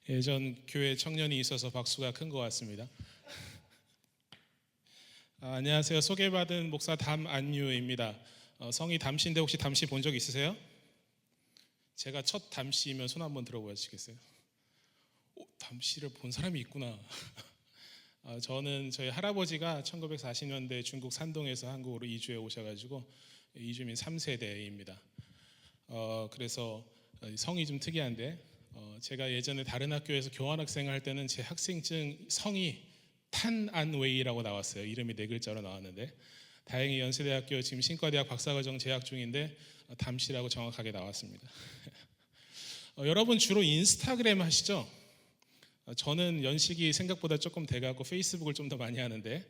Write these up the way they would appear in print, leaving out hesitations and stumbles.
예전 교회 청년이 있어서 박수가 큰 것 같습니다. 안녕하세요. 소개받은 목사 담안유입니다. 성이 담씨인데 혹시 담씨 본 적 있으세요? 제가 첫 담씨면 손 한번 들어보시겠어요? 담씨를 본 사람이 있구나. 저는 저희 할아버지가 1940년대 중국 산동에서 한국으로 이주해 오셔가지고 이주민 3세대입니다. 그래서 성이 좀 특이한데 제가 예전에 다른 학교에서 교환학생 할 때는 제 학생증 성이 탄안웨이라고 나왔어요. 이름이 4글자로 나왔는데 다행히 연세대학교 지금 신과대학 박사과정 재학 중인데 담씨라고 정확하게 나왔습니다. 여러분 주로 인스타그램 하시죠? 저는 연식이 생각보다 조금 돼가고 페이스북을 좀 더 많이 하는데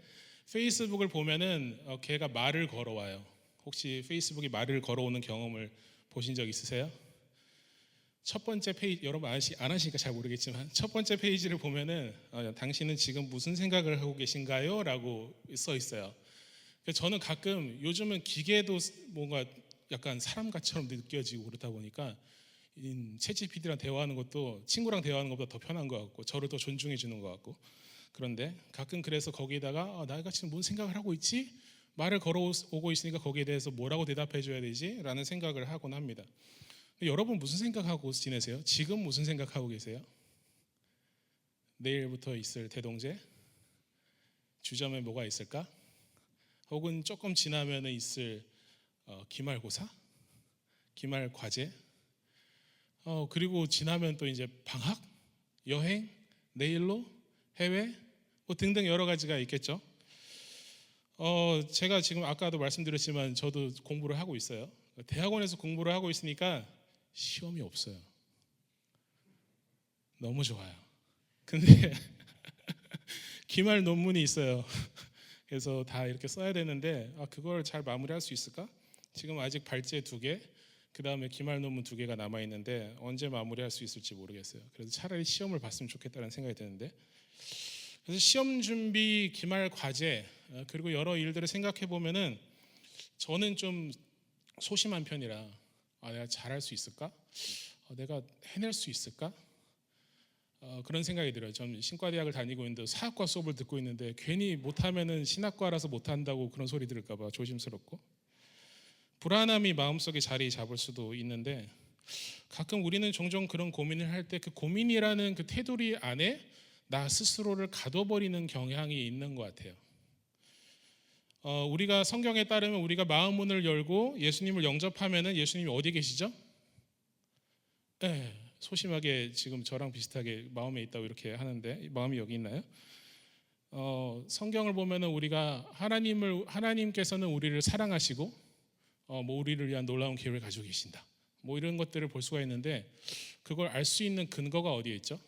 페이스북을 보면은 걔가 말을 걸어와요. 혹시 페이스북이 말을 걸어오는 경험을 보신 적 있으세요? 첫 번째 페이지, 여러분 안 하시니까 잘 모르겠지만 첫 번째 페이지를 보면은 당신은 지금 무슨 생각을 하고 계신가요? 라고 써 있어요. 저는 가끔 요즘은 기계도 뭔가 약간 사람같이처럼 느껴지고 그렇다 보니까 챗GPT랑 대화하는 것도 친구랑 대화하는 것보다 더 편한 것 같고 저를 더 존중해 주는 것 같고 그런데 가끔 그래서 거기다가 내가 지금 뭔 생각을 하고 있지? 말을 걸어오고 있으니까 거기에 대해서 뭐라고 대답해 줘야 되지? 라는 생각을 하곤 합니다. 여러분 무슨 생각하고 지내세요? 지금 무슨 생각하고 계세요? 내일부터 있을 대동제? 주점에 뭐가 있을까? 혹은 조금 지나면 있을 기말고사? 기말과제? 그리고 지나면 또 이제 방학? 여행? 내일로? 해외? 등등 여러 가지가 있겠죠. 제가 지금 아까도 말씀드렸지만 저도 공부를 하고 있어요. 대학원에서 공부를 하고 있으니까 시험이 없어요. 너무 좋아요. 근데 기말 논문이 있어요. 그래서 다 이렇게 써야 되는데 그걸 잘 마무리할 수 있을까? 지금 아직 발제 2개, 그 다음에 기말 논문 2개가 남아 있는데 언제 마무리할 수 있을지 모르겠어요. 그래서 차라리 시험을 봤으면 좋겠다는 생각이 드는데 그래서 시험 준비, 기말 과제 그리고 여러 일들을 생각해 보면은 저는 좀 소심한 편이라 내가 잘할 수 있을까? 내가 해낼 수 있을까? 그런 생각이 들어요. 저는 신과대학을 다니고 있는데 사학과 수업을 듣고 있는데 괜히 못하면은 신학과라서 못한다고 그런 소리 들을까 봐 조심스럽고 불안함이 마음속에 자리 잡을 수도 있는데 가끔 우리는 종종 그런 고민을 할 때 그 고민이라는 그 테두리 안에 나 스스로를 가둬버리는 경향이 있는 것 같아요. 우리가 성경에 따르면 우리가 마음 문을 열고 예수님을 영접하면은 예수님이 어디 계시죠? 네, 소심하게 지금 저랑 비슷하게 마음에 있다고 이렇게 하는데 마음이 여기 있나요? 성경을 보면은 우리가 하나님께서는 우리를 사랑하시고 뭐 우리를 위한 놀라운 계획을 가지고 계신다. 뭐 이런 것들을 볼 수가 있는데 그걸 알 수 있는 근거가 어디에 있죠?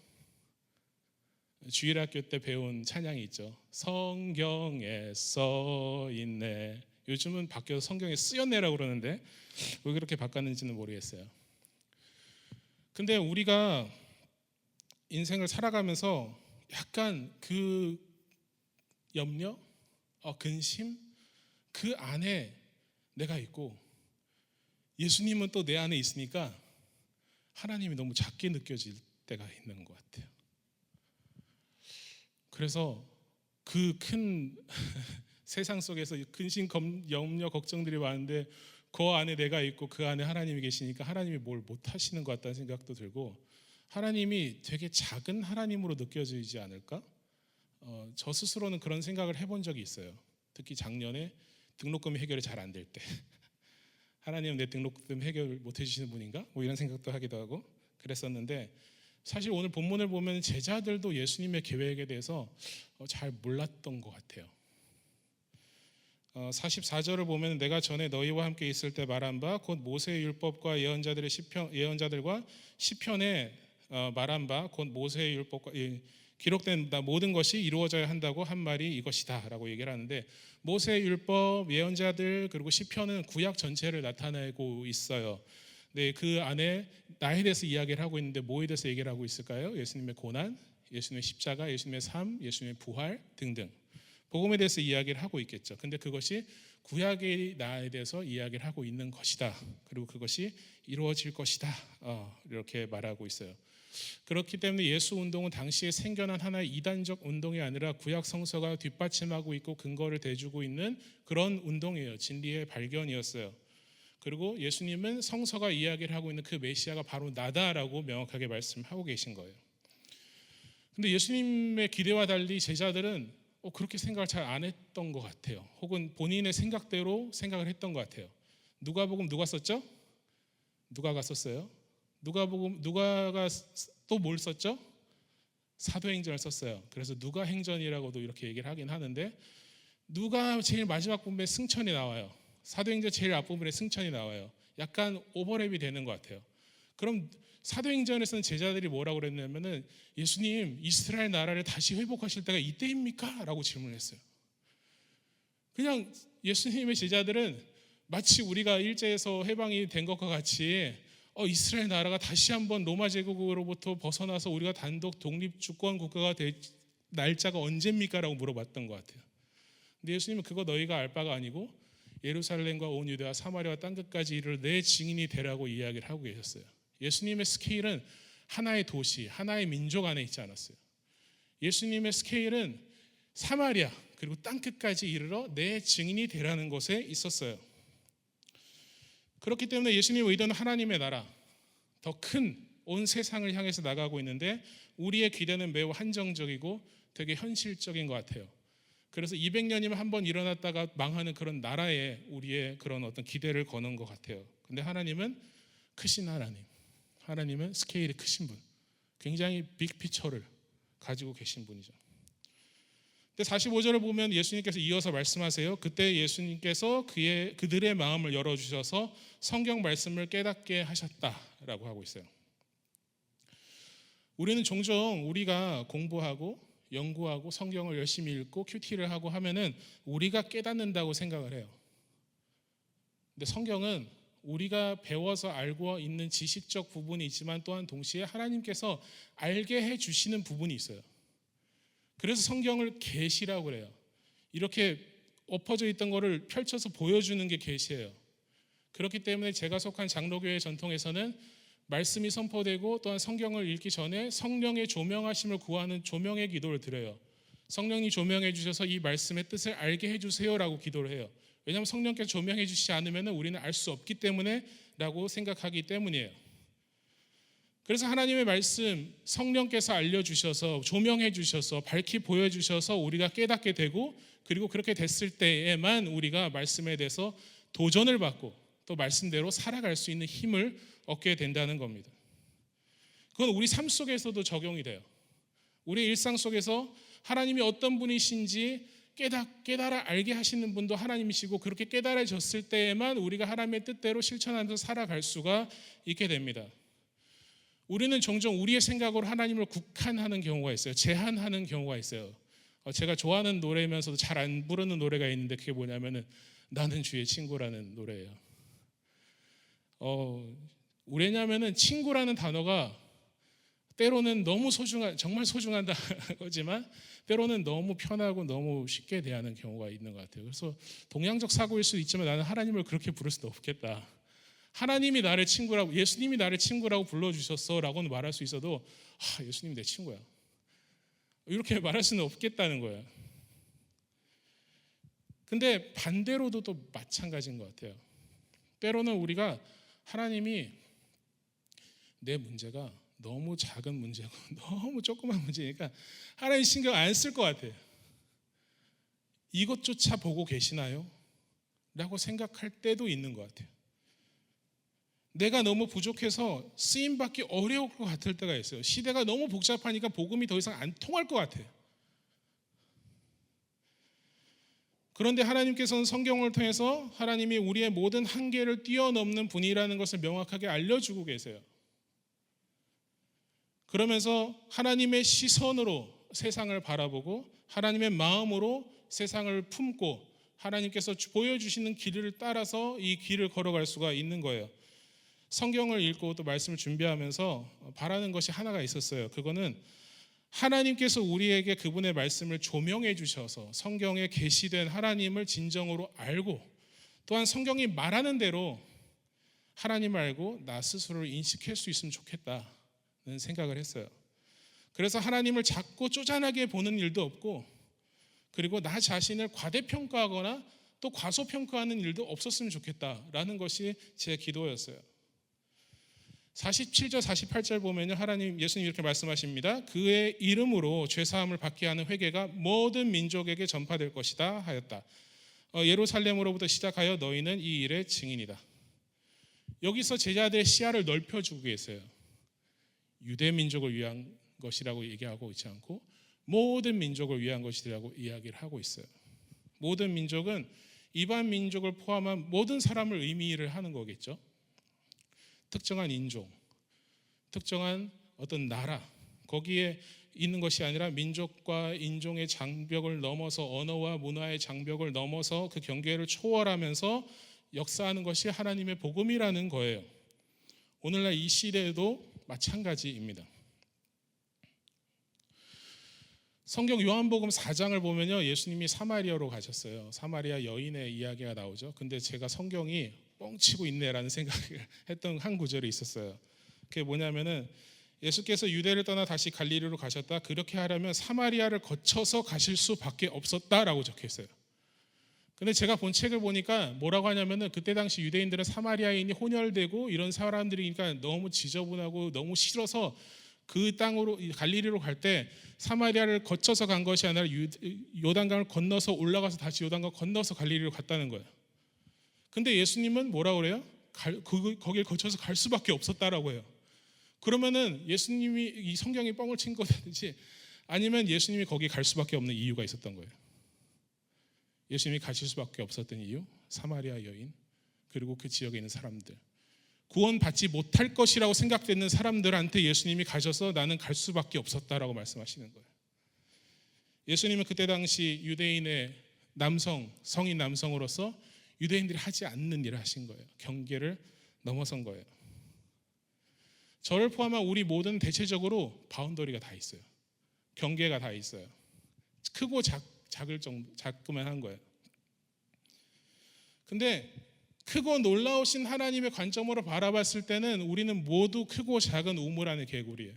주일학교 때 배운 찬양이 있죠. 성경에 써 있네. 요즘은 바뀌어서 성경에 쓰였네라고 그러는데 왜 그렇게 바꿨는지는 모르겠어요. 근데 우리가 인생을 살아가면서 약간 그 염려, 근심 그 안에 내가 있고 예수님은 또 내 안에 있으니까 하나님이 너무 작게 느껴질 때가 있는 것 같아요. 그래서 그 큰 세상 속에서 근심, 염려, 걱정들이 많은데 그 안에 내가 있고 그 안에 하나님이 계시니까 하나님이 뭘 못하시는 것 같다는 생각도 들고 하나님이 되게 작은 하나님으로 느껴지지 않을까? 저 스스로는 그런 생각을 해본 적이 있어요. 특히 작년에 등록금 해결이 잘 안 될 때 하나님은 내 등록금 해결 못 해주시는 분인가? 뭐 이런 생각도 하기도 하고 그랬었는데 사실 오늘 본문을 보면 제자들도 예수님의 계획에 대해서 잘 몰랐던 것 같아요. 44절을 보면 내가 전에 너희와 함께 있을 때 말한 바 곧 모세의 율법과 예언자들과 시편에 말한 바 곧 모세의 율법과 기록된 모든 것이 이루어져야 한다고 한 말이 이것이다 라고 얘기를 하는데 모세의 율법, 예언자들 그리고 시편은 구약 전체를 나타내고 있어요. 네, 그 안에 나에 대해서 이야기를 하고 있는데 뭐에 대해서 얘기를 하고 있을까요? 예수님의 고난, 예수님의 십자가, 예수님의 삶, 예수님의 부활 등등 복음에 대해서 이야기를 하고 있겠죠. 근데 그것이 구약의 나에 대해서 이야기를 하고 있는 것이다. 그리고 그것이 이루어질 것이다. 이렇게 말하고 있어요. 그렇기 때문에 예수 운동은 당시에 생겨난 하나의 이단적 운동이 아니라 구약 성서가 뒷받침하고 있고 근거를 대주고 있는 그런 운동이에요. 진리의 발견이었어요. 그리고 예수님은 성서가 이야기를 하고 있는 그 메시아가 바로 나다라고 명확하게 말씀하고 계신 거예요. 근데 예수님의 기대와 달리 제자들은 그렇게 생각을 잘 안 했던 것 같아요. 혹은 본인의 생각대로 생각을 했던 것 같아요. 누가복음 누가 썼죠? 누가가 썼어요. 누가가 또 뭘 썼죠? 사도행전을 썼어요. 그래서 누가행전이라고도 이렇게 얘기를 하긴 하는데, 누가 제일 마지막 부분에 승천이 나와요. 사도행전 제일 앞부분에 승천이 나와요. 약간 오버랩이 되는 것 같아요. 그럼 사도행전에서는 제자들이 뭐라고 그랬냐면은, 예수님, 이스라엘 나라를 다시 회복하실 때가 이때입니까? 라고 질문했어요. 그냥 예수님의 제자들은 마치 우리가 일제에서 해방이 된 것과 같이 이스라엘 나라가 다시 한번 로마 제국으로부터 벗어나서 우리가 단독 독립 주권 국가가 될 날짜가 언제입니까? 라고 물어봤던 것 같아요. 근데 예수님은 그거 너희가 알 바가 아니고 예루살렘과 온 유대와 사마리아와 땅끝까지 이를 내 증인이 되라고 이야기를 하고 계셨어요. 예수님의 스케일은 하나의 도시, 하나의 민족 안에 있지 않았어요. 예수님의 스케일은 사마리아 그리고 땅끝까지 이르러 내 증인이 되라는 것에 있었어요. 그렇기 때문에 예수님의 의도는 하나님의 나라, 더 큰 온 세상을 향해서 나가고 있는데, 우리의 기대는 매우 한정적이고 되게 현실적인 것 같아요. 그래서 200년이면 한번 일어났다가 망하는 그런 나라에 우리의 그런 어떤 기대를 거는 것 같아요. 근데 하나님은 크신 하나님은 스케일이 크신 분, 굉장히 빅피처를 가지고 계신 분이죠. 근데 45절을 보면 예수님께서 이어서 말씀하세요. 그때 예수님께서 그들의 마음을 열어주셔서 성경 말씀을 깨닫게 하셨다라고 하고 있어요. 우리는 종종 우리가 공부하고 연구하고 성경을 열심히 읽고 큐티를 하고 하면은 우리가 깨닫는다고 생각을 해요. 근데 성경은 우리가 배워서 알고 있는 지식적 부분이 있지만 또한 동시에 하나님께서 알게 해주시는 부분이 있어요. 그래서 성경을 계시라고 그래요. 이렇게 엎어져 있던 거를 펼쳐서 보여주는 게 계시예요. 그렇기 때문에 제가 속한 장로교회 전통에서는 말씀이 선포되고 또한 성경을 읽기 전에 성령의 조명하심을 구하는 조명의 기도를 드려요. 성령님 조명해 주셔서 이 말씀의 뜻을 알게 해주세요라고 기도를 해요. 왜냐하면 성령께서 조명해 주시지 않으면 우리는 알 수 없기 때문에 라고 생각하기 때문이에요. 그래서 하나님의 말씀, 성령께서 알려주셔서 조명해 주셔서 밝히 보여주셔서 우리가 깨닫게 되고, 그리고 그렇게 됐을 때에만 우리가 말씀에 대해서 도전을 받고 또 말씀대로 살아갈 수 있는 힘을 얻게 된다는 겁니다. 그건 우리 삶 속에서도 적용이 돼요. 우리 일상 속에서 하나님이 어떤 분이신지 깨달아 알게 하시는 분도 하나님이시고, 그렇게 깨달아졌을 때에만 우리가 하나님의 뜻대로 실천하면서 살아갈 수가 있게 됩니다. 우리는 종종 우리의 생각으로 하나님을 국한하는 경우가 있어요. 제한하는 경우가 있어요. 제가 좋아하는 노래면서도 잘 안 부르는 노래가 있는데, 그게 뭐냐면은 나는 주의 친구라는 노래예요. 왜냐면은 친구라는 단어가 때로는 너무 정말 소중한 거지만 때로는 너무 편하고 너무 쉽게 대하는 경우가 있는 것 같아요. 그래서 동양적 사고일 수도 있지만 나는 하나님을 그렇게 부를 수도 없겠다. 하나님이 나를 친구라고, 예수님이 나를 친구라고 불러주셨어라고는 말할 수 있어도 예수님이 내 친구야, 이렇게 말할 수는 없겠다는 거예요. 근데 반대로도 또 마찬가지인 것 같아요. 때로는 우리가 하나님이 내 문제가 너무 작은 문제고 너무 조그만 문제니까 하나님 신경 안 쓸 것 같아요. 이것조차 보고 계시나요? 라고 생각할 때도 있는 것 같아요. 내가 너무 부족해서 쓰임받기 어려울 것 같을 때가 있어요. 시대가 너무 복잡하니까 복음이 더 이상 안 통할 것 같아요. 그런데 하나님께서는 성경을 통해서 하나님이 우리의 모든 한계를 뛰어넘는 분이라는 것을 명확하게 알려주고 계세요. 그러면서 하나님의 시선으로 세상을 바라보고 하나님의 마음으로 세상을 품고 하나님께서 보여주시는 길을 따라서 이 길을 걸어갈 수가 있는 거예요. 성경을 읽고 또 말씀을 준비하면서 바라는 것이 하나가 있었어요. 그거는 하나님께서 우리에게 그분의 말씀을 조명해 주셔서 성경에 계시된 하나님을 진정으로 알고, 또한 성경이 말하는 대로 하나님을 알고 나 스스로를 인식할 수 있으면 좋겠다는 생각을 했어요. 그래서 하나님을 자꾸 쪼잔하게 보는 일도 없고, 그리고 나 자신을 과대평가하거나 또 과소평가하는 일도 없었으면 좋겠다라는 것이 제 기도였어요. 47절 48절 보면요, 예수님 이렇게 말씀하십니다. 그의 이름으로 죄사함을 받게 하는 회개가 모든 민족에게 전파될 것이다 하였다. 예루살렘으로부터 시작하여 너희는 이 일의 증인이다. 여기서 제자들의 시야를 넓혀주고 계세요. 유대 민족을 위한 것이라고 얘기하고 있지 않고 모든 민족을 위한 것이라고 이야기를 하고 있어요. 모든 민족은 이방 민족을 포함한 모든 사람을 의미를 하는 거겠죠. 특정한 인종, 특정한 어떤 나라, 거기에 있는 것이 아니라 민족과 인종의 장벽을 넘어서, 언어와 문화의 장벽을 넘어서 그 경계를 초월하면서 역사하는 것이 하나님의 복음이라는 거예요. 오늘날 이 시대에도 마찬가지입니다. 성경 요한복음 4장을 보면요, 예수님이 사마리아로 가셨어요. 사마리아 여인의 이야기가 나오죠. 근데 제가 성경이 뻥치고 있네라는 생각을 했던 한 구절이 있었어요. 그게 뭐냐면은 예수께서 유대를 떠나 다시 갈릴리로 가셨다. 그렇게 하려면 사마리아를 거쳐서 가실 수밖에 없었다라고 적혀 있어요. 근데 제가 본 책을 보니까 뭐라고 하냐면은 그때 당시 유대인들은 사마리아인이 혼혈되고 이런 사람들이니까 너무 지저분하고 너무 싫어서 그 땅으로, 갈릴리로 갈 때 사마리아를 거쳐서 간 것이 아니라 요단강을 건너서 올라가서 다시 요단강 건너서 갈릴리로 갔다는 거예요. 근데 예수님은 뭐라고 그래요? 거길 거쳐서 갈 수밖에 없었다라고 해요. 그러면은 예수님이 이 성경이 뻥을 친 거든지 아니면 예수님이 거기 갈 수밖에 없는 이유가 있었던 거예요. 예수님이 가실 수밖에 없었던 이유, 사마리아 여인 그리고 그 지역에 있는 사람들, 구원받지 못할 것이라고 생각되는 사람들한테 예수님이 가셔서 나는 갈 수밖에 없었다라고 말씀하시는 거예요. 예수님은 그때 당시 유대인의 성인 남성으로서 유대인들이 하지 않는 일을 하신 거예요. 경계를 넘어선 거예요. 저를 포함한 우리 모든 대체적으로 바운더리가 다 있어요. 경계가 다 있어요. 크고 작을 정도, 작기만 한 거예요. 근데 크고 놀라우신 하나님의 관점으로 바라봤을 때는 우리는 모두 크고 작은 우물 안의 개구리예요.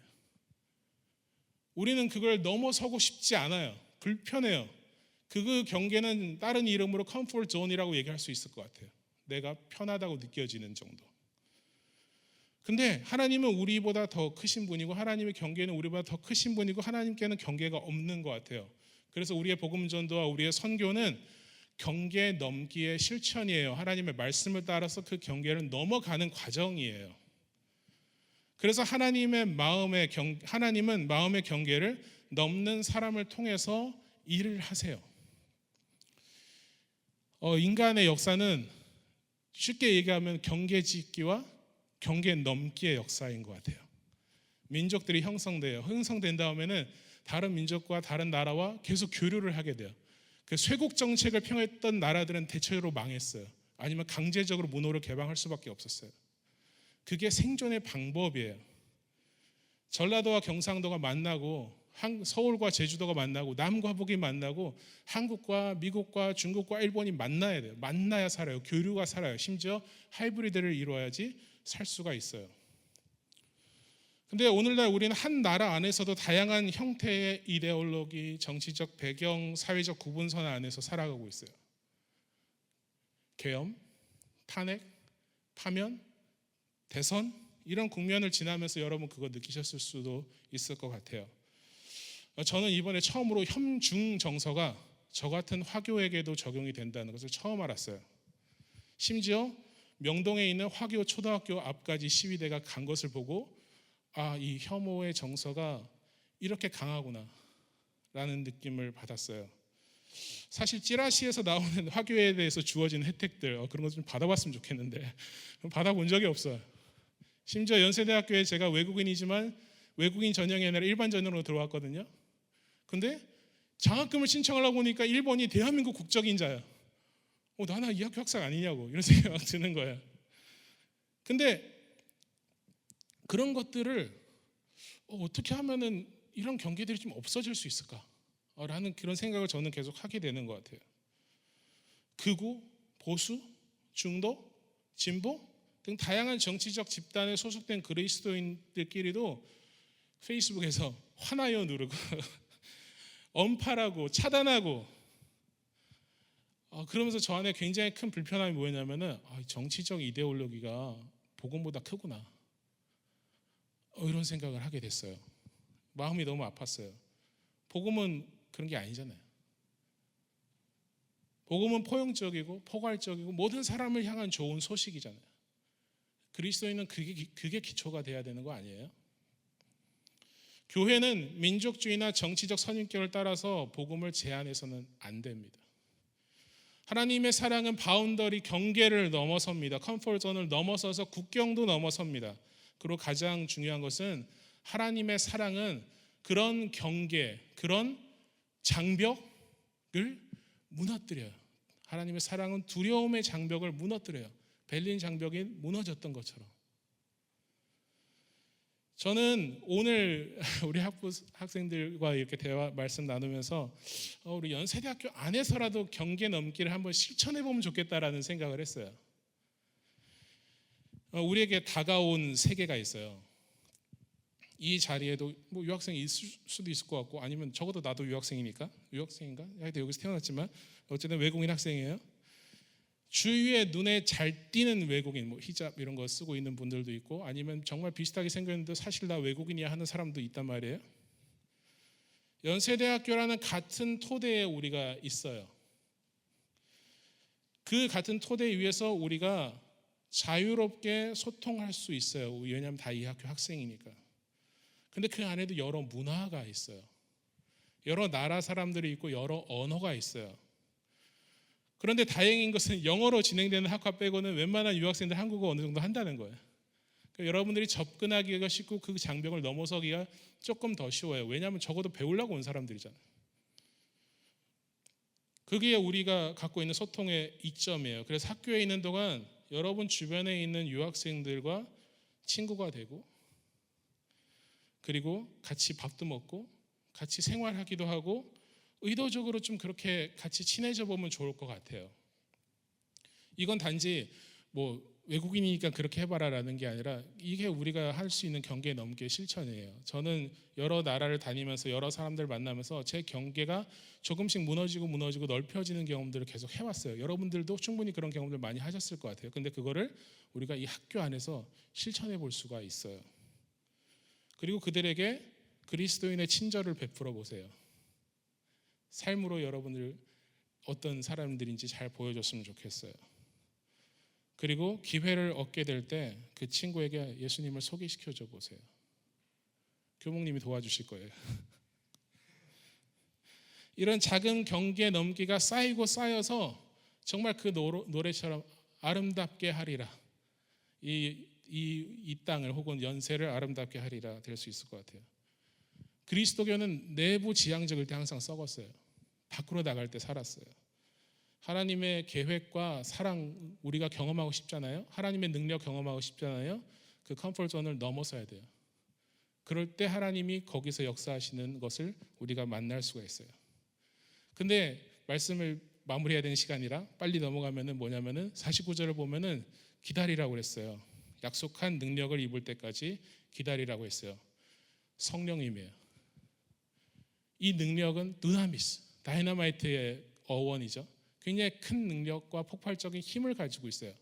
우리는 그걸 넘어서고 싶지 않아요. 불편해요. 그 경계는 다른 이름으로 컴포트 존이라고 얘기할 수 있을 것 같아요. 내가 편하다고 느껴지는 정도. 근데 하나님은 우리보다 더 크신 분이고 하나님의 경계는 우리보다 더 크신 분이고 하나님께는 경계가 없는 것 같아요. 그래서 우리의 복음전도와 우리의 선교는 경계 넘기의 실천이에요. 하나님의 말씀을 따라서 그 경계를 넘어가는 과정이에요. 그래서 하나님은 마음의 경계를 넘는 사람을 통해서 일을 하세요. 인간의 역사는 쉽게 얘기하면 경계 짓기와 경계 넘기의 역사인 것 같아요. 민족들이 형성된 다음에는 다른 민족과 다른 나라와 계속 교류를 하게 돼요. 그 쇄국 정책을 펴했던 나라들은 대체로 망했어요. 아니면 강제적으로 문호를 개방할 수밖에 없었어요. 그게 생존의 방법이에요. 전라도와 경상도가 만나고 서울과 제주도가 만나고 남과 북이 만나고 한국과 미국과 중국과 일본이 만나야 돼요. 만나야 살아요. 교류가 살아요. 심지어 하이브리드를 이루어야지 살 수가 있어요. 근데 오늘날 우리는 한 나라 안에서도 다양한 형태의 이데올로기, 정치적 배경, 사회적 구분선 안에서 살아가고 있어요. 계엄, 탄핵, 파면, 대선 이런 국면을 지나면서 여러분 그거 느끼셨을 수도 있을 것 같아요. 저는 이번에 처음으로 혐중 정서가 저 같은 화교에게도 적용이 된다는 것을 처음 알았어요. 심지어 명동에 있는 화교 초등학교 앞까지 시위대가 간 것을 보고 이 혐오의 정서가 이렇게 강하구나 라는 느낌을 받았어요. 사실 찌라시에서 나오는 화교에 대해서 주어진 혜택들 그런 것 좀 받아봤으면 좋겠는데 받아본 적이 없어요. 심지어 연세대학교에 제가 외국인이지만 외국인 전형이 아니라 일반 전형으로 들어왔거든요. 근데 장학금을 신청하려고 보니까 일본이 대한민국 국적인자예요. 나는 이 학교 학생 아니냐고 이런 생각이 드는 거예요. 근데 그런 것들을 어떻게 하면은 이런 경계들이 좀 없어질 수 있을까? 라는 그런 생각을 저는 계속 하게 되는 것 같아요. 극우, 보수, 중도, 진보 등 다양한 정치적 집단에 소속된 그리스도인들끼리도 페이스북에서 화나요 누르고 언팔하고 차단하고 그러면서 저 안에 굉장히 큰 불편함이 뭐였냐면은 정치적 이데올로기가 복음보다 크구나 이런 생각을 하게 됐어요. 마음이 너무 아팠어요. 복음은 그런 게 아니잖아요. 복음은 포용적이고 포괄적이고 모든 사람을 향한 좋은 소식이잖아요. 그리스도인은 그게 기초가 돼야 되는 거 아니에요? 교회는 민족주의나 정치적 선입견을 따라서 복음을 제한해서는 안 됩니다. 하나님의 사랑은 바운더리 경계를 넘어섭니다. 컴포트존을 넘어서서 국경도 넘어섭니다. 그리고 가장 중요한 것은 하나님의 사랑은 그런 경계, 그런 장벽을 무너뜨려요. 하나님의 사랑은 두려움의 장벽을 무너뜨려요. 베를린 장벽이 무너졌던 것처럼. 저는 오늘 우리 학생들과 이렇게 말씀 나누면서 우리 연세대학교 안에서라도 경계 넘기를 한번 실천해 보면 좋겠다라는 생각을 했어요. 우리에게 다가온 세계가 있어요. 이 자리에도 뭐 유학생이 있을 수도 있을 것 같고 아니면 적어도 나도 유학생이니까 유학생인가? 하여튼 여기서 태어났지만 어쨌든 외국인 학생이에요. 주위에 눈에 잘 띄는 외국인, 뭐 히잡 이런 거 쓰고 있는 분들도 있고 아니면 정말 비슷하게 생겼는데 사실 나 외국인이야 하는 사람도 있단 말이에요. 연세대학교라는 같은 토대에 우리가 있어요. 그 같은 토대 위에서 우리가 자유롭게 소통할 수 있어요. 왜냐하면 다 이 학교 학생이니까. 근데 그 안에도 여러 문화가 있어요. 여러 나라 사람들이 있고 여러 언어가 있어요. 그런데 다행인 것은 영어로 진행되는 학과 빼고는 웬만한 유학생들 한국어 어느 정도 한다는 거예요. 그러니까 여러분들이 접근하기가 쉽고 그 장벽을 넘어서기가 조금 더 쉬워요. 왜냐하면 적어도 배우려고 온 사람들이잖아요. 그게 우리가 갖고 있는 소통의 이점이에요. 그래서 학교에 있는 동안 여러분 주변에 있는 유학생들과 친구가 되고 그리고 같이 밥도 먹고 같이 생활하기도 하고 의도적으로 좀 그렇게 같이 친해져 보면 좋을 것 같아요. 이건 단지 뭐 외국인이니까 그렇게 해봐라라는 게 아니라 이게 우리가 할 수 있는 경계 넘기의 실천이에요. 저는 여러 나라를 다니면서 여러 사람들 만나면서 제 경계가 조금씩 무너지고 넓혀지는 경험들을 계속 해왔어요. 여러분들도 충분히 그런 경험들 많이 하셨을 것 같아요. 근데 그거를 우리가 이 학교 안에서 실천해 볼 수가 있어요. 그리고 그들에게 그리스도인의 친절을 베풀어 보세요. 삶으로 여러분들 어떤 사람들인지 잘 보여줬으면 좋겠어요. 그리고 기회를 얻게 될 때 그 친구에게 예수님을 소개시켜 줘 보세요. 교목님이 도와주실 거예요. 이런 작은 경계 넘기가 쌓이고 쌓여서 정말 그 노래처럼 아름답게 하리라. 이 땅을 혹은 연세를 아름답게 하리라 될 수 있을 것 같아요. 그리스도교는 내부 지향적일 때 항상 썩었어요. 밖으로 나갈 때 살았어요. 하나님의 계획과 사랑 우리가 경험하고 싶잖아요. 하나님의 능력 경험하고 싶잖아요. 그 컴포트존을 넘어서야 돼요. 그럴 때 하나님이 거기서 역사하시는 것을 우리가 만날 수가 있어요. 근데 말씀을 마무리해야 되는 시간이라 빨리 넘어가면은 뭐냐면은 49절을 보면은 기다리라고 그랬어요. 약속한 능력을 입을 때까지 기다리라고 했어요. 성령님이에요. 이 능력은 두나미스, 다이너마이트의 어원이죠. 굉장히 큰 능력과 폭발적인 힘을 가지고 있어요.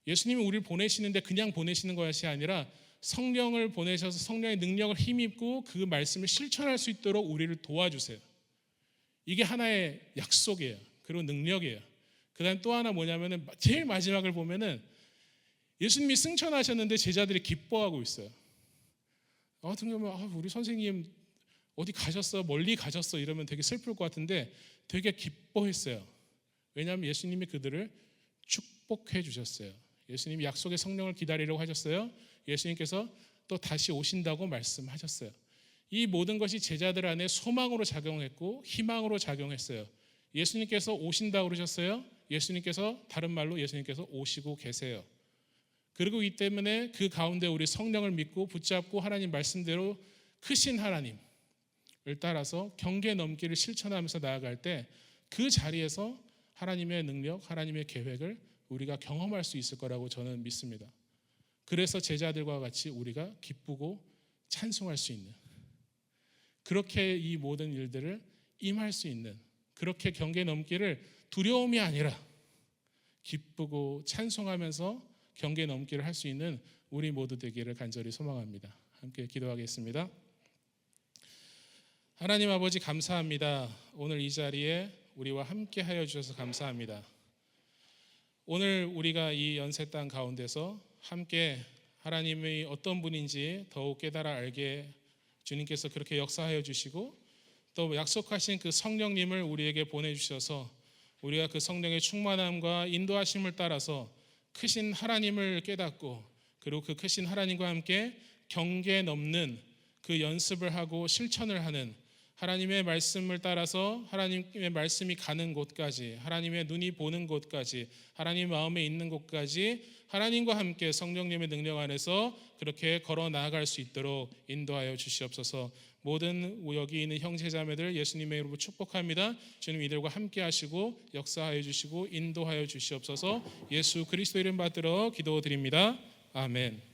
예수님이 우리를 보내시는데 그냥 보내시는 것이 아니라 성령을 보내셔서 성령의 능력을 힘입고 그 말씀을 실천할 수 있도록 우리를 도와주세요. 이게 하나의 약속이에요. 그리고 능력이에요. 그 다음 또 하나 뭐냐면은 제일 마지막을 보면은 예수님이 승천하셨는데 제자들이 기뻐하고 있어요. 어떻게 보면 우리 선생님 어디 가셨어? 멀리 가셨어? 이러면 되게 슬플 것 같은데 되게 기뻐했어요. 왜냐하면 예수님이 그들을 축복해 주셨어요. 예수님이 약속의 성령을 기다리려고 하셨어요. 예수님께서 또 다시 오신다고 말씀하셨어요. 이 모든 것이 제자들 안에 소망으로 작용했고 희망으로 작용했어요. 예수님께서 오신다고 그러셨어요. 예수님께서 다른 말로 예수님께서 오시고 계세요. 그리고 이 때문에 그 가운데 우리 성령을 믿고 붙잡고 하나님 말씀대로 크신 하나님, 따라서 경계 넘기를 실천하면서 나아갈 때 그 자리에서 하나님의 능력, 하나님의 계획을 우리가 경험할 수 있을 거라고 저는 믿습니다. 그래서 제자들과 같이 우리가 기쁘고 찬송할 수 있는, 그렇게 이 모든 일들을 임할 수 있는, 그렇게 경계 넘기를 두려움이 아니라 기쁘고 찬송하면서 경계 넘기를 할 수 있는 우리 모두 되기를 간절히 소망합니다. 함께 기도하겠습니다. 하나님 아버지, 감사합니다. 오늘 이 자리에 우리와 함께 하여 주셔서 감사합니다. 오늘 우리가 이 연세 땅 가운데서 함께 하나님이 어떤 분인지 더욱 깨달아 알게 주님께서 그렇게 역사하여 주시고, 또 약속하신 그 성령님을 우리에게 보내주셔서 우리가 그 성령의 충만함과 인도하심을 따라서 크신 하나님을 깨닫고, 그리고 그 크신 하나님과 함께 경계 넘는 그 연습을 하고 실천을 하는, 하나님의 말씀을 따라서 하나님의 말씀이 가는 곳까지, 하나님의 눈이 보는 곳까지, 하나님 마음에 있는 곳까지 하나님과 함께 성령님의 능력 안에서 그렇게 걸어 나아갈 수 있도록 인도하여 주시옵소서. 모든 여기 있는 형제자매들 예수님의 이름으로 축복합니다. 주님 이들과 함께 하시고 역사하여 주시고 인도하여 주시옵소서. 예수 그리스도 이름 받들어 기도드립니다. 아멘.